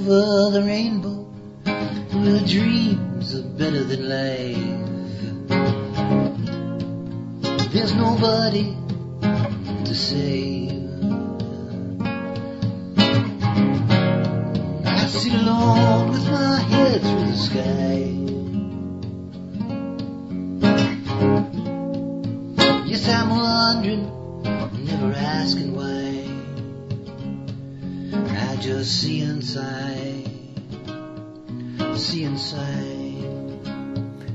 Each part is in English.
over the rainbow, where dreams are better than life. There's nobody to save. I sit alone with my head through the sky. Yes, I'm wondering, never asking why. I just see inside, see inside.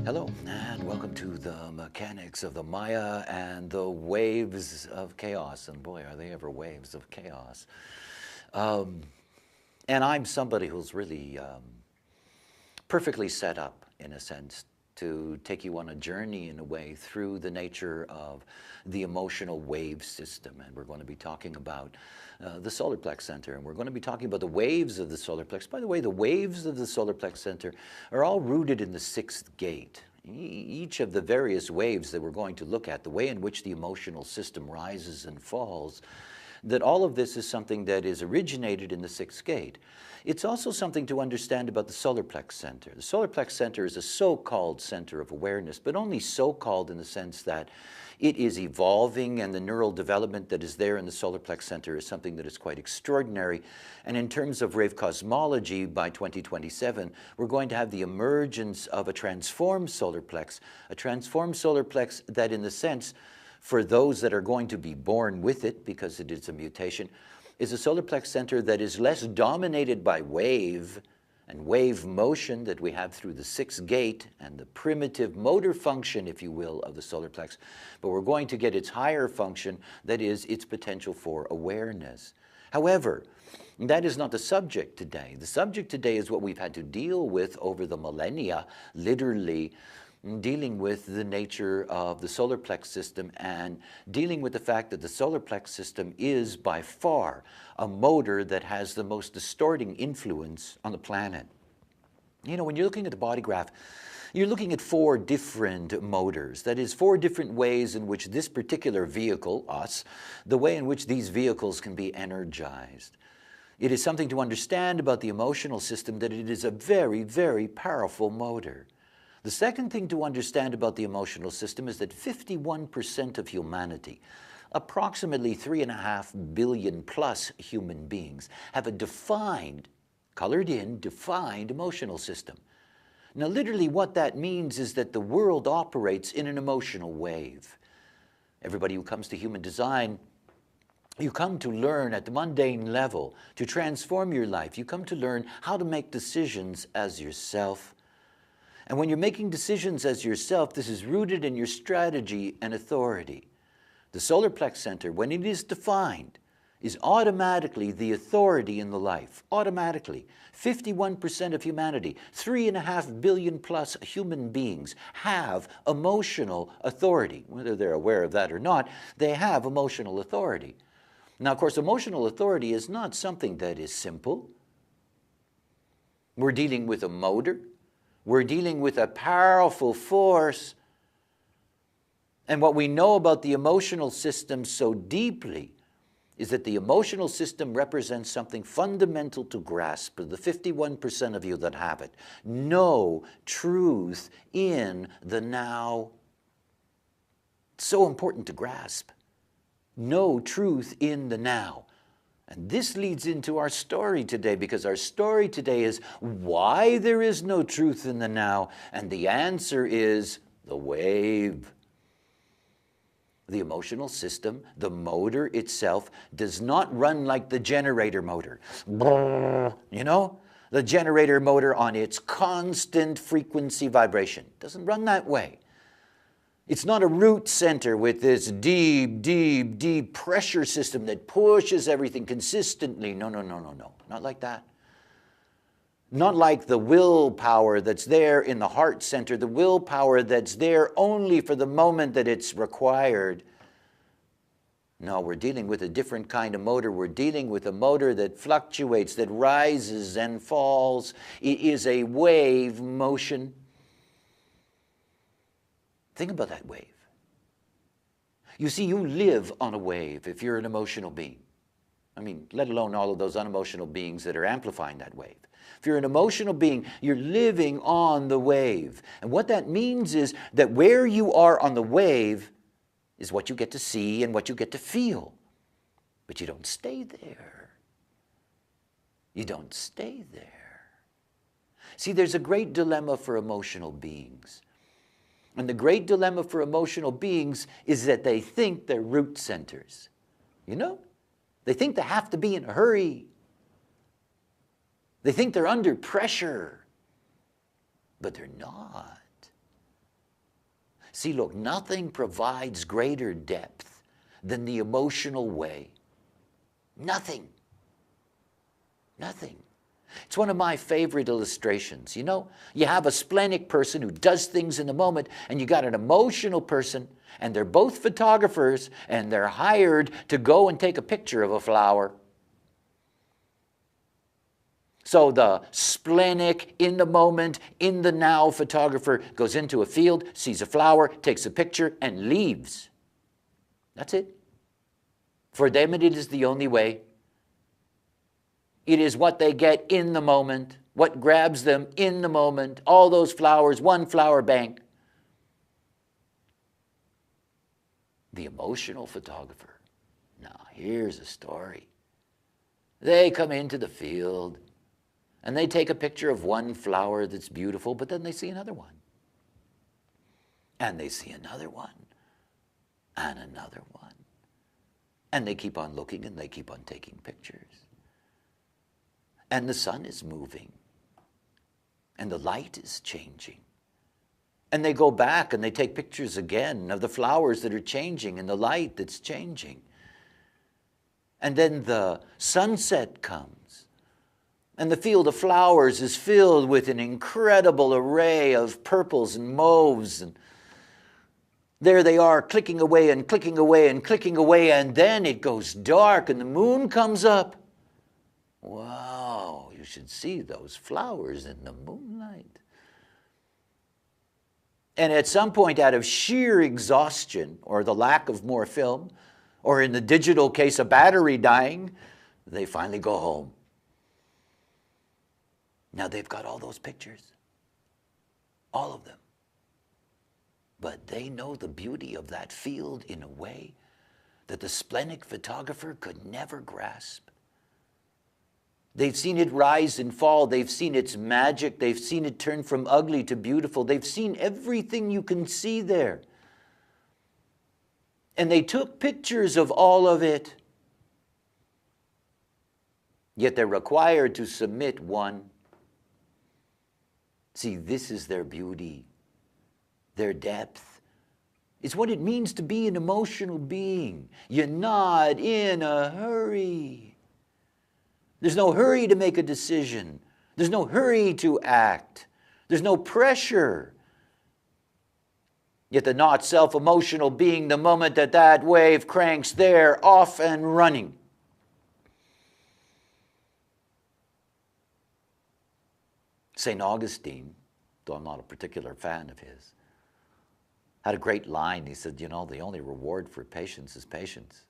Hello, and welcome to the mechanics of the Maya and the waves of chaos. And boy, are they ever waves of chaos. And I'm somebody who's really perfectly set up, in a sense, to take you on a journey, in a way, through the nature of the emotional wave system. And we're going to be talking about the solar plex center, and we're going to be talking about the waves of the solar plex. By the way, the waves of the solar plex center are all rooted in the sixth gate. Each of the various waves that we're going to look at, the way in which the emotional system rises and falls, that all of this is something that is originated in the sixth gate. It's also something to understand about the solar plex center. The solar plex center is a so-called center of awareness, but only so-called in the sense that it is evolving, and the neural development that is there in the solar plex center is something that is quite extraordinary. And in terms of rave cosmology, by 2027, we're going to have the emergence of a transformed solar plex that, in the sense, for those that are going to be born with it, because it is a mutation, is a solar plex center that is less dominated by wave and wave motion that we have through the sixth gate and the primitive motor function, if you will, of the solar plex. But we're going to get its higher function, that is, its potential for awareness. However, that is not the subject today. The subject today is what we've had to deal with over the millennia, literally, dealing with the nature of the solar plex system and dealing with the fact that the solar plex system is by far a motor that has the most distorting influence on the planet. You know, when you're looking at the body graph, you're looking at four different motors. That is, four different ways in which this particular vehicle, us, the way in which these vehicles can be energized. It is something to understand about the emotional system, that it is a very, very powerful motor. The second thing to understand about the emotional system is that 51% of humanity, approximately 3.5 billion plus human beings, have a defined, defined emotional system. Now, literally what that means is that the world operates in an emotional wave. Everybody who comes to human design, you come to learn at the mundane level to transform your life. You come to learn how to make decisions as yourself. And when you're making decisions as yourself, this is rooted in your strategy and authority. The solar plex center, when it is defined, is automatically the authority in the life. Automatically. 51% of humanity, 3.5 billion plus human beings have emotional authority. Whether they're aware of that or not, they have emotional authority. Now, of course, emotional authority is not something that is simple. We're dealing with a motor. We're dealing with a powerful force. And what we know about the emotional system so deeply is that the emotional system represents something fundamental to grasp. The 51% of you that have it know truth in the now. It's so important to grasp. Know truth in the now. And this leads into our story today, because our story today is why there is no truth in the now, and the answer is the wave. The emotional system, the motor itself, does not run like the generator motor. You know, the generator motor on its constant frequency vibration. It doesn't run that way. It's not a root center with this deep, deep, deep pressure system that pushes everything consistently. No. Not like that. Not like the willpower that's there in the heart center, the willpower that's there only for the moment that it's required. No, we're dealing with a different kind of motor. We're dealing with a motor that fluctuates, that rises and falls. It is a wave motion. Think about that wave. You see, you live on a wave if you're an emotional being. I mean, let alone all of those unemotional beings that are amplifying that wave. If you're an emotional being, you're living on the wave. And what that means is that where you are on the wave is what you get to see and what you get to feel. But you don't stay there. You don't stay there. See, there's a great dilemma for emotional beings. And the great dilemma for emotional beings is that they think they're root centers. You know? They think they have to be in a hurry. They think they're under pressure. But they're not. See, look, nothing provides greater depth than the emotional way. Nothing. Nothing. It's one of my favorite illustrations. You know, you have a splenic person who does things in the moment, and you got an emotional person, and they're both photographers, and they're hired to go and take a picture of a flower. So the splenic, in the moment, in the now photographer goes into a field, sees a flower, takes a picture, and leaves. That's it. For them, it is the only way. It is what they get in the moment, what grabs them in the moment, all those flowers, one flower bank. The emotional photographer. Now, here's a story. They come into the field, and they take a picture of one flower that's beautiful, but then they see another one. And they see another one. And another one. And they keep on looking, and they keep on taking pictures. And the sun is moving. And the light is changing. And they go back and they take pictures again of the flowers that are changing and the light that's changing. And then the sunset comes. And the field of flowers is filled with an incredible array of purples and mauves. And there they are, clicking away and clicking away and clicking away. And then it goes dark and the moon comes up. Wow, you should see those flowers in the moonlight. And at some point, out of sheer exhaustion or the lack of more film, or in the digital case, a battery dying, they finally go home. Now they've got all those pictures, all of them. But they know the beauty of that field in a way that the splenic photographer could never grasp. They've seen it rise and fall. They've seen its magic. They've seen it turn from ugly to beautiful. They've seen everything you can see there. And they took pictures of all of it. Yet they're required to submit one. See, this is their beauty, their depth. It's what it means to be an emotional being. You're not in a hurry. There's no hurry to make a decision. There's no hurry to act. There's no pressure. Yet the not self-emotional being, the moment that that wave cranks, they're off and running. St. Augustine, though I'm not a particular fan of his, had a great line. He said, you know, the only reward for patience is patience.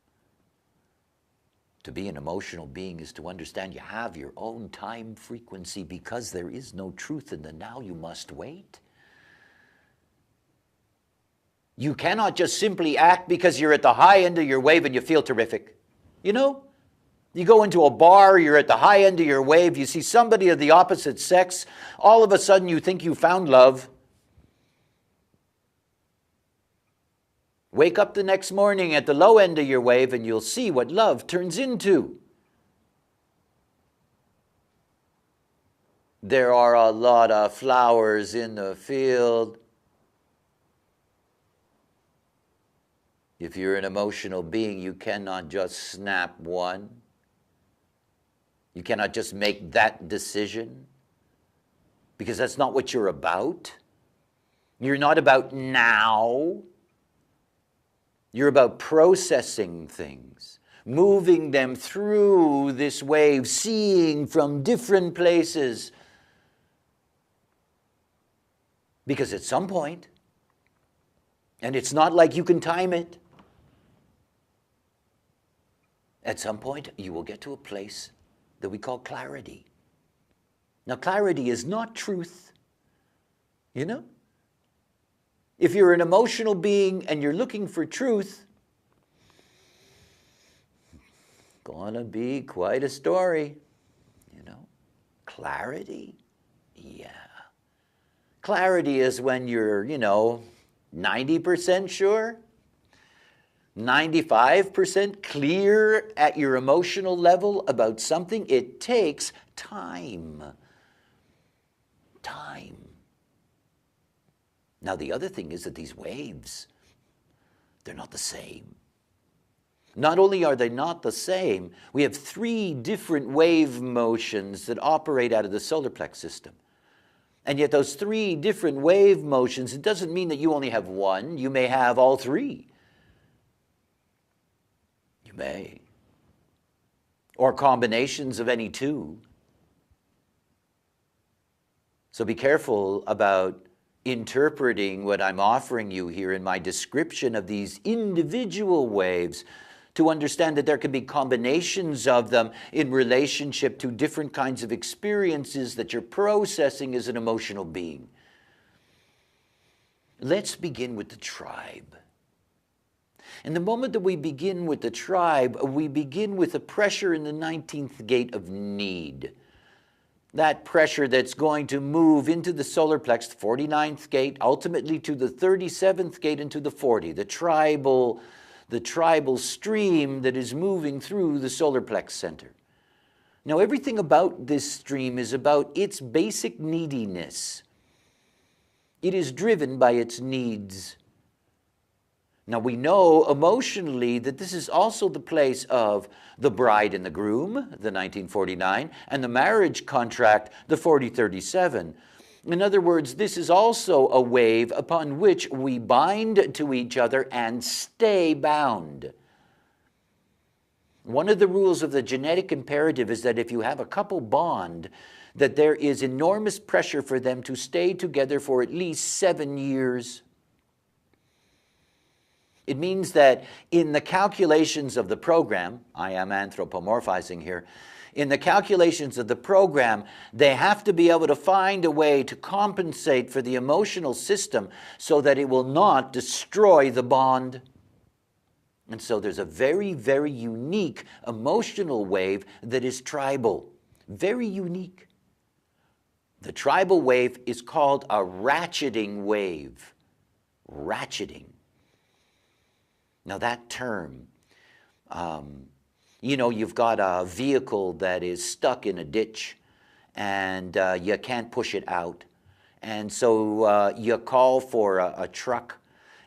To be an emotional being is to understand you have your own time frequency because there is no truth in the now. You must wait. You cannot just simply act because you're at the high end of your wave and you feel terrific. You know? You go into a bar, you're at the high end of your wave, you see somebody of the opposite sex, all of a sudden you think you found love. Wake up the next morning at the low end of your wave and you'll see what love turns into. There are a lot of flowers in the field. If you're an emotional being, you cannot just snap one. You cannot just make that decision because that's not what you're about. You're not about now. You're about processing things, moving them through this wave, seeing from different places. Because at some point, and it's not like you can time it, At some point, you will get to a place that we call clarity. Now, clarity is not truth, you know? If you're an emotional being and you're looking for truth, gonna be quite a story, you know? Clarity? Yeah. Clarity is when you're, 90% sure, 95% clear at your emotional level about something. It takes time. Time. Now, the other thing is that these waves, they're not the same. Not only are they not the same, we have 3 different wave motions that operate out of the solar plex system. And yet those 3 different wave motions, it doesn't mean that you only have one. You may have all 3. You may. Or combinations of any 2. So be careful about interpreting what I'm offering you here in my description of these individual waves to understand that there can be combinations of them in relationship to different kinds of experiences that you're processing as an emotional being. Let's begin with the tribe. And the moment that we begin with the tribe, we begin with a pressure in the 19th gate of need. That pressure that's going to move into the solar plex, 49th gate, ultimately to the 37th gate and to the 40, the tribal stream that is moving through the solar plex center. Now, everything about this stream is about its basic neediness. It is driven by its needs. Now, we know emotionally that this is also the place of the bride and the groom, the 1949, and the marriage contract, the 4037. In other words, this is also a wave upon which we bind to each other and stay bound. One of the rules of the genetic imperative is that if you have a couple bond, that there is enormous pressure for them to stay together for at least 7 years. It means that in the calculations of the program, I am anthropomorphizing here, in the calculations of the program, they have to be able to find a way to compensate for the emotional system so that it will not destroy the bond. And so there's a very, very unique emotional wave that is tribal. Very unique. The tribal wave is called a ratcheting wave. Ratcheting. Now that term, you've got a vehicle that is stuck in a ditch and you can't push it out. And so you call for a truck,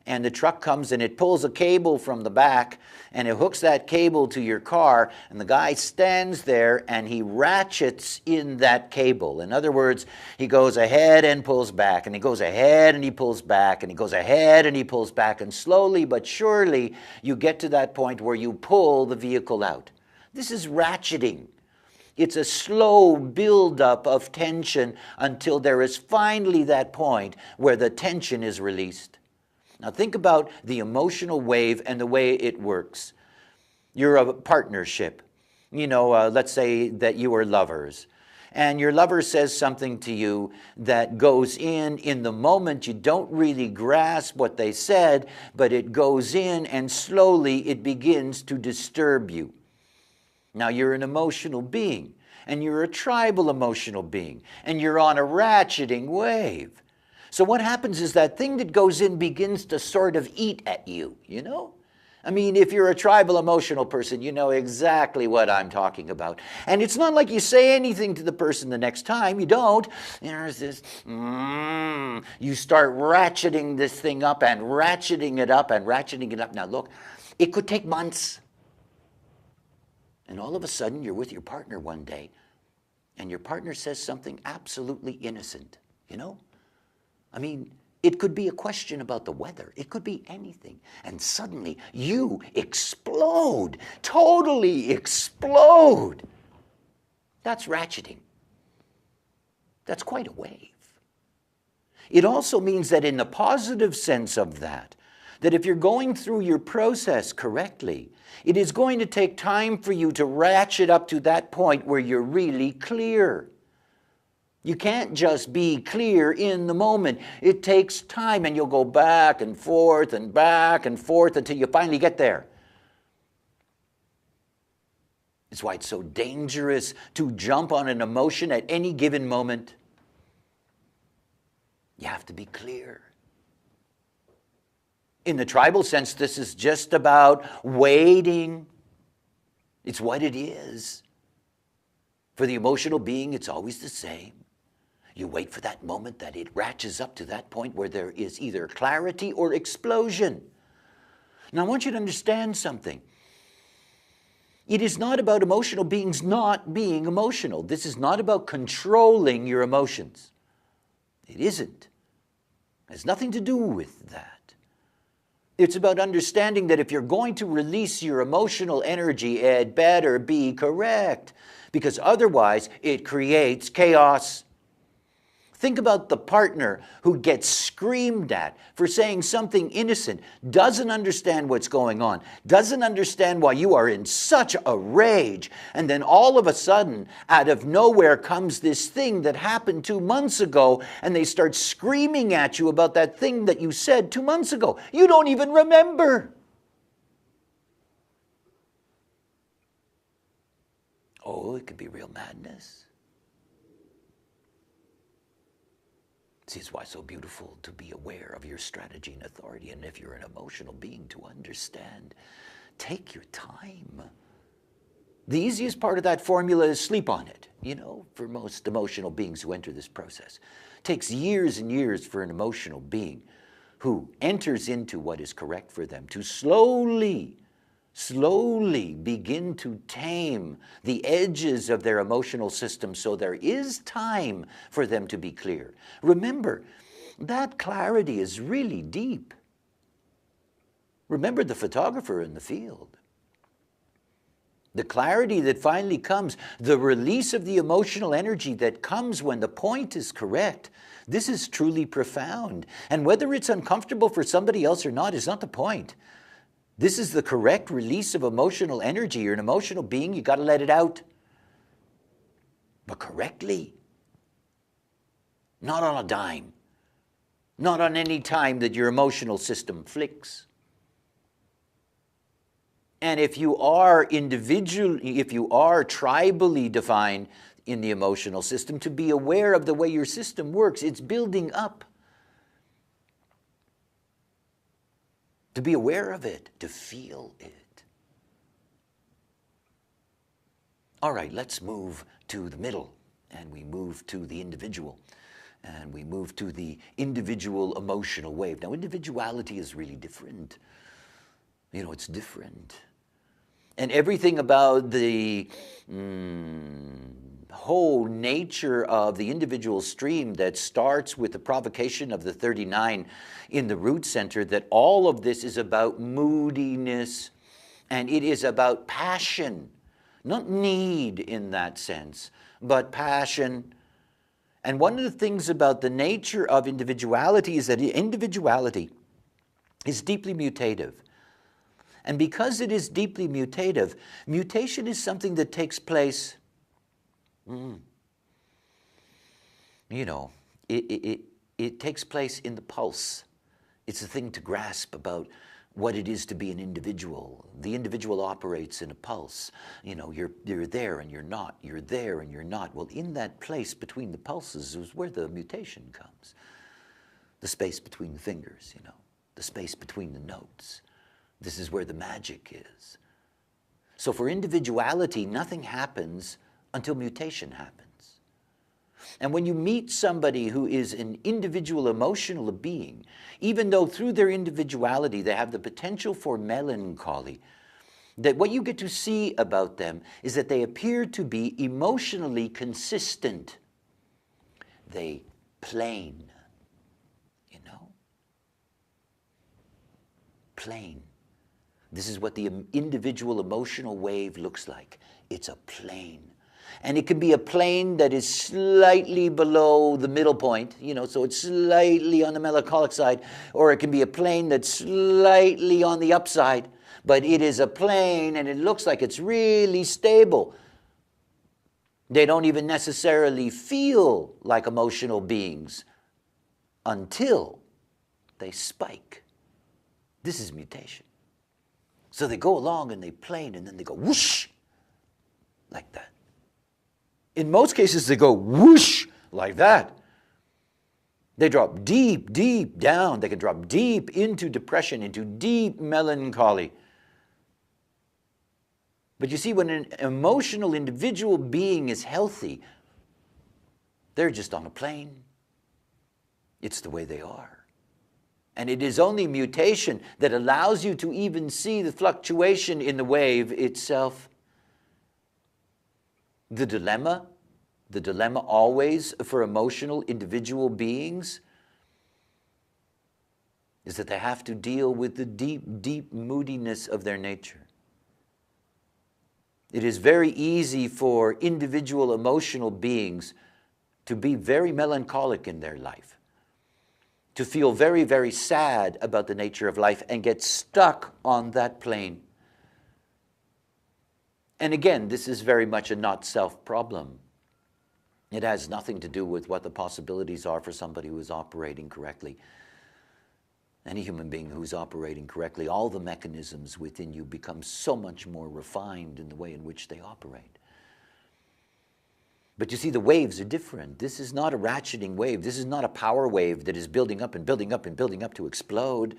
and the truck comes and it pulls a cable from the back and it hooks that cable to your car, and the guy stands there and he ratchets in that cable. In other words, he goes ahead and pulls back, and he goes ahead and he pulls back, and he goes ahead and he pulls back, and slowly but surely you get to that point where you pull the vehicle out. This is ratcheting. It's a slow buildup of tension until there is finally that point where the tension is released. Now think about the emotional wave and the way it works. You're a partnership. Let's say that you are lovers. And your lover says something to you that goes in the moment. You don't really grasp what they said, but it goes in and slowly it begins to disturb you. Now you're an emotional being, and you're a tribal emotional being, and you're on a ratcheting wave. So what happens is that thing that goes in begins to sort of eat at you, I mean, if you're a tribal emotional person, you know exactly what I'm talking about. And it's not like you say anything to the person the next time. You don't. There's this, you start ratcheting this thing up and ratcheting it up and ratcheting it up. Now look, it could take months. And all of a sudden, you're with your partner one day, and your partner says something absolutely innocent, I mean, it could be a question about the weather. It could be anything. And suddenly, you explode, totally explode. That's ratcheting. That's quite a wave. It also means that in the positive sense of that that if you're going through your process correctly, it is going to take time for you to ratchet up to that point where you're really clear. You can't just be clear in the moment. It takes time, and you'll go back and forth until you finally get there. It's why it's so dangerous to jump on an emotion at any given moment. You have to be clear. In the tribal sense, this is just about waiting. It's what it is. For the emotional being, it's always the same. You wait for that moment that it ratchets up to that point where there is either clarity or explosion. Now, I want you to understand something. It is not about emotional beings not being emotional. This is not about controlling your emotions. It isn't. It has nothing to do with that. It's about understanding that if you're going to release your emotional energy, it better be correct, because otherwise it creates chaos. Think about the partner who gets screamed at for saying something innocent, doesn't understand what's going on, doesn't understand why you are in such a rage, and then all of a sudden, out of nowhere comes this thing that happened 2 months ago, and they start screaming at you about that thing that you said 2 months ago. You don't even remember. Oh, it could be real madness. See, it's why it's so beautiful to be aware of your strategy and authority. And if you're an emotional being, to understand, take your time. The easiest part of that formula is sleep on it, for most emotional beings who enter this process. It takes years and years for an emotional being who enters into what is correct for them to slowly begin to tame the edges of their emotional system so there is time for them to be clear. Remember, that clarity is really deep. Remember the photographer in the field. The clarity that finally comes, the release of the emotional energy that comes when the point is correct. This is truly profound. And whether it's uncomfortable for somebody else or not is not the point. This is the correct release of emotional energy. You're an emotional being, you got to let it out. But correctly. Not on a dime. Not on any time that your emotional system flicks. And if you are tribally defined in the emotional system, to be aware of the way your system works, it's building up. To be aware of it, to feel it. All right, let's move to the middle, and we move to the individual, and we move to the individual emotional wave. Now, individuality is really different. It's different. And everything about the whole nature of the individual stream that starts with the provocation of the 39 in the root center, that all of this is about moodiness, and it is about passion, not need in that sense, but passion. And one of the things about the nature of individuality is that individuality is deeply mutative. And because it is deeply mutative, mutation is something that takes place it takes place in the pulse. It's a thing to grasp about what it is to be an individual. The individual operates in a pulse. You're there and you're not. You're there and you're not. Well, in that place between the pulses is where the mutation comes. The space between the fingers, the space between the notes. This is where the magic is. So for individuality, nothing happens until mutation happens. And when you meet somebody who is an individual emotional being, even though through their individuality they have the potential for melancholy, that what you get to see about them is that they appear to be emotionally consistent. They plane, plane. This is what the individual emotional wave looks like. It's a plane. And it can be a plane that is slightly below the middle point, so it's slightly on the melancholic side, or it can be a plane that's slightly on the upside, but it is a plane and it looks like it's really stable. They don't even necessarily feel like emotional beings until they spike. This is mutation. So they go along and they plane and then they go whoosh, like that. In most cases, they go whoosh, like that. They drop deep, deep down. They can drop deep into depression, into deep melancholy. But you see, when an emotional individual being is healthy, they're just on a plane. It's the way they are. And it is only mutation that allows you to even see the fluctuation in the wave itself. The dilemma always for emotional individual beings is that they have to deal with the deep, deep moodiness of their nature. It is very easy for individual emotional beings to be very melancholic in their life, to feel very, very sad about the nature of life and get stuck on that plane. And again, this is very much a not-self problem. It has nothing to do with what the possibilities are for somebody who is operating correctly. Any human being who's operating correctly, all the mechanisms within you become so much more refined in the way in which they operate. But you see, the waves are different. This is not a ratcheting wave. This is not a power wave that is building up and building up and building up to explode.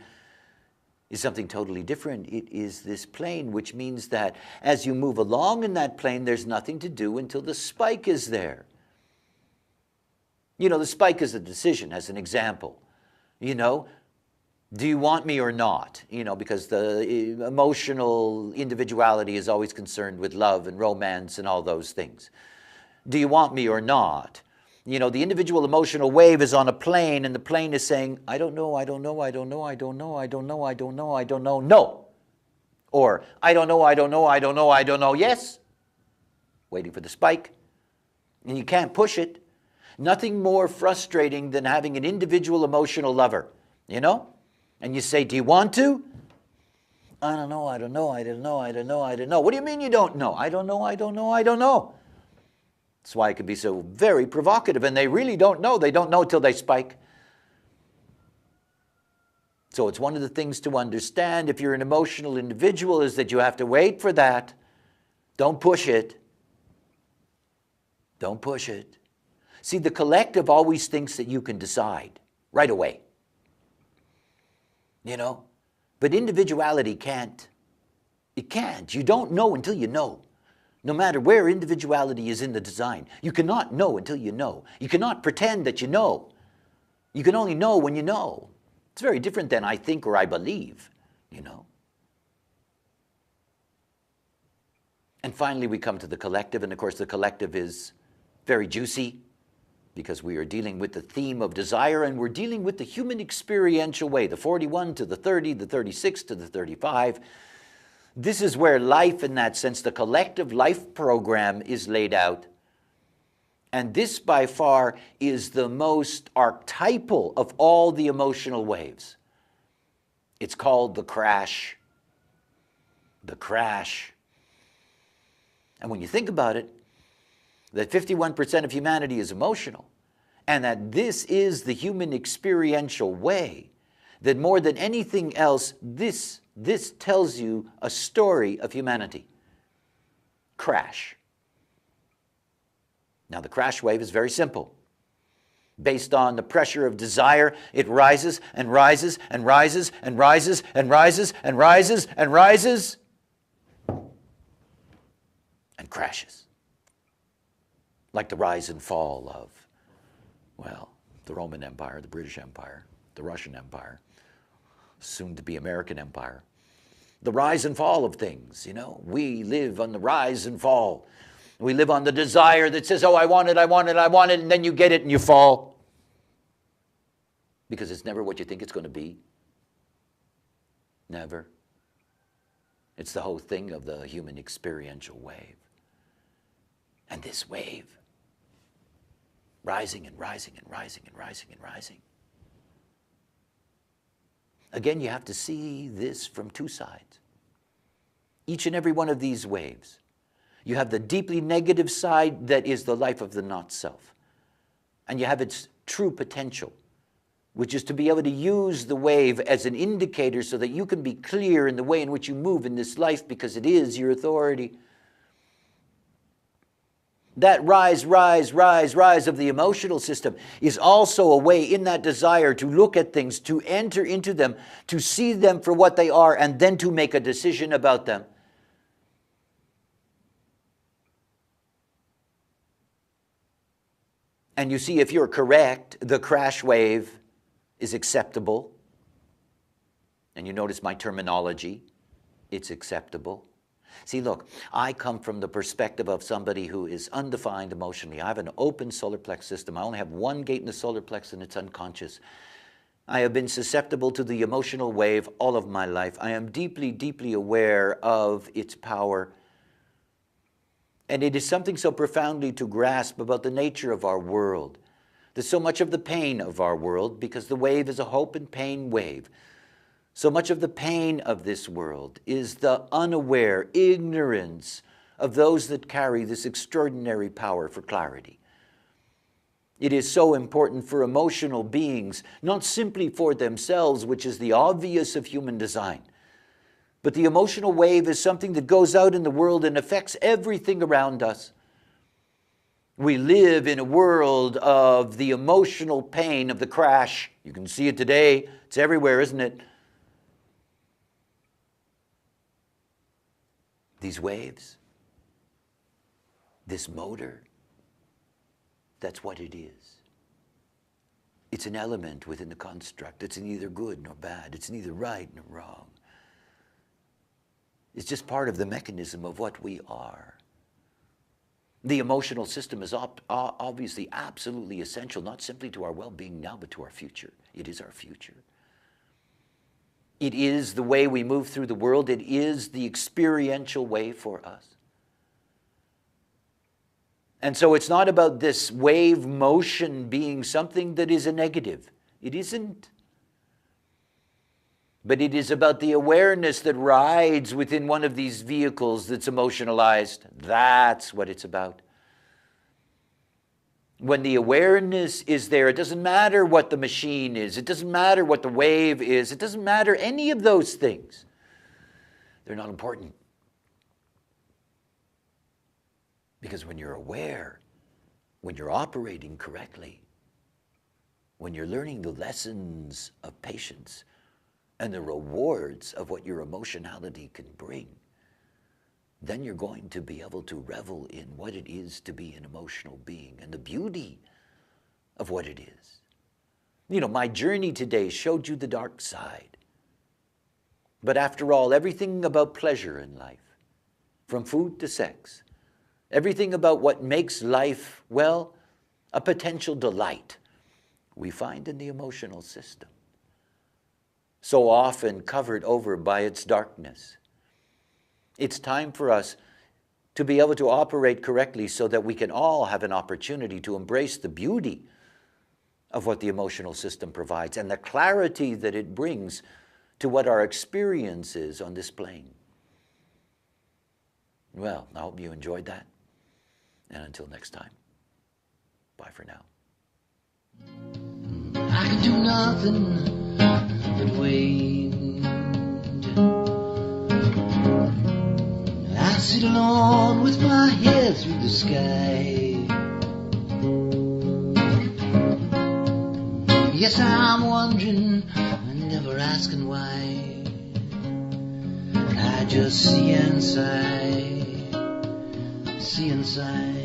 It's something totally different. It is this plane, which means that as you move along in that plane, there's nothing to do until the spike is there. The spike is a decision, as an example. Do you want me or not? Because the emotional individuality is always concerned with love and romance and all those things. Do you want me or not? The individual emotional wave is on a plane, and the plane is saying, I don't know, I don't know, I don't know, I don't know, I don't know, I don't know, I don't know, no. Or, I don't know, I don't know, I don't know, I don't know, yes. Waiting for the spike. And you can't push it. Nothing more frustrating than having an individual emotional lover, And you say, do you want to? I don't know, I don't know, I don't know, I don't know, I don't know. What do you mean you don't know? I don't know, I don't know, I don't know. That's why it can be so very provocative, and they really don't know. They don't know till they spike. So it's one of the things to understand if you're an emotional individual is that you have to wait for that. Don't push it. Don't push it. See, the collective always thinks that you can decide right away. But individuality can't. It can't. You don't know until you know. No matter where individuality is in the design, you cannot know until you know. You cannot pretend that you know. You can only know when you know. It's very different than I think or I believe, And finally, we come to the collective, and of course the collective is very juicy because we are dealing with the theme of desire, and we're dealing with the human experiential way, the 41 to the 30, the 36 to the 35. This is where life, in that sense, the collective life program is laid out. And this, by far, is the most archetypal of all the emotional waves. It's called the crash. The crash. And when you think about it, that 51% of humanity is emotional, and that this is the human experiential way, that more than anything else, this tells you a story of humanity. Crash. Now, the crash wave is very simple. Based on the pressure of desire, it rises and rises and rises and rises and rises and rises and rises and crashes. Like the rise and fall of, the Roman Empire, the British Empire, the Russian Empire, soon to be American Empire. The rise and fall of things, We live on the rise and fall. We live on the desire that says, oh, I want it, I want it, I want it, and then you get it and you fall. Because it's never what you think it's going to be. Never. It's the whole thing of the human experiential wave. And this wave, rising and rising and rising and rising and rising. Again, you have to see this from two sides. Each and every one of these waves. You have the deeply negative side that is the life of the not-self. And you have its true potential, which is to be able to use the wave as an indicator so that you can be clear in the way in which you move in this life, because it is your authority. That rise of the emotional system is also a way in that desire to look at things, to enter into them, to see them for what they are, and then to make a decision about them. And you see, if you're correct, the crash wave is acceptable. And you notice my terminology, it's acceptable. See, look, I come from the perspective of somebody who is undefined emotionally. I have an open solar plex system. I only have one gate in the solar plex, and it's unconscious. I have been susceptible to the emotional wave all of my life. I am deeply, deeply aware of its power. And it is something so profoundly to grasp about the nature of our world. There's so much of the pain of our world, because the wave is a hope and pain wave. So much of the pain of this world is the unaware ignorance of those that carry this extraordinary power for clarity. It is so important for emotional beings, not simply for themselves, which is the obvious of human design, but the emotional wave is something that goes out in the world and affects everything around us. We live in a world of the emotional pain of the crash. You can see it today. It's everywhere, isn't it? These waves, this motor, that's what it is. It's an element within the construct. It's neither good nor bad. It's neither right nor wrong. It's just part of the mechanism of what we are. The emotional system is obviously absolutely essential, not simply to our well-being now, but to our future. It is our future. It is the way we move through the world. It is the experiential way for us. And so it's not about this wave motion being something that is a negative. It isn't. But it is about the awareness that rides within one of these vehicles that's emotionalized. That's what it's about. When the awareness is there, it doesn't matter what the machine is. It doesn't matter what the wave is. It doesn't matter any of those things. They're not important. Because when you're aware, when you're operating correctly, when you're learning the lessons of patience and the rewards of what your emotionality can bring, then you're going to be able to revel in what it is to be an emotional being and the beauty of what it is. You know, my journey today showed you the dark side. But after all, everything about pleasure in life, from food to sex, everything about what makes life, well, a potential delight, we find in the emotional system, so often covered over by its darkness. It's time for us to be able to operate correctly so that we can all have an opportunity to embrace the beauty of what the emotional system provides and the clarity that it brings to what our experience is on this plane. Well, I hope you enjoyed that. And until next time, bye for now. I can do nothing but wait. I sit alone with my head through the sky. Yes, I'm wondering and never asking why. I just see inside, see inside.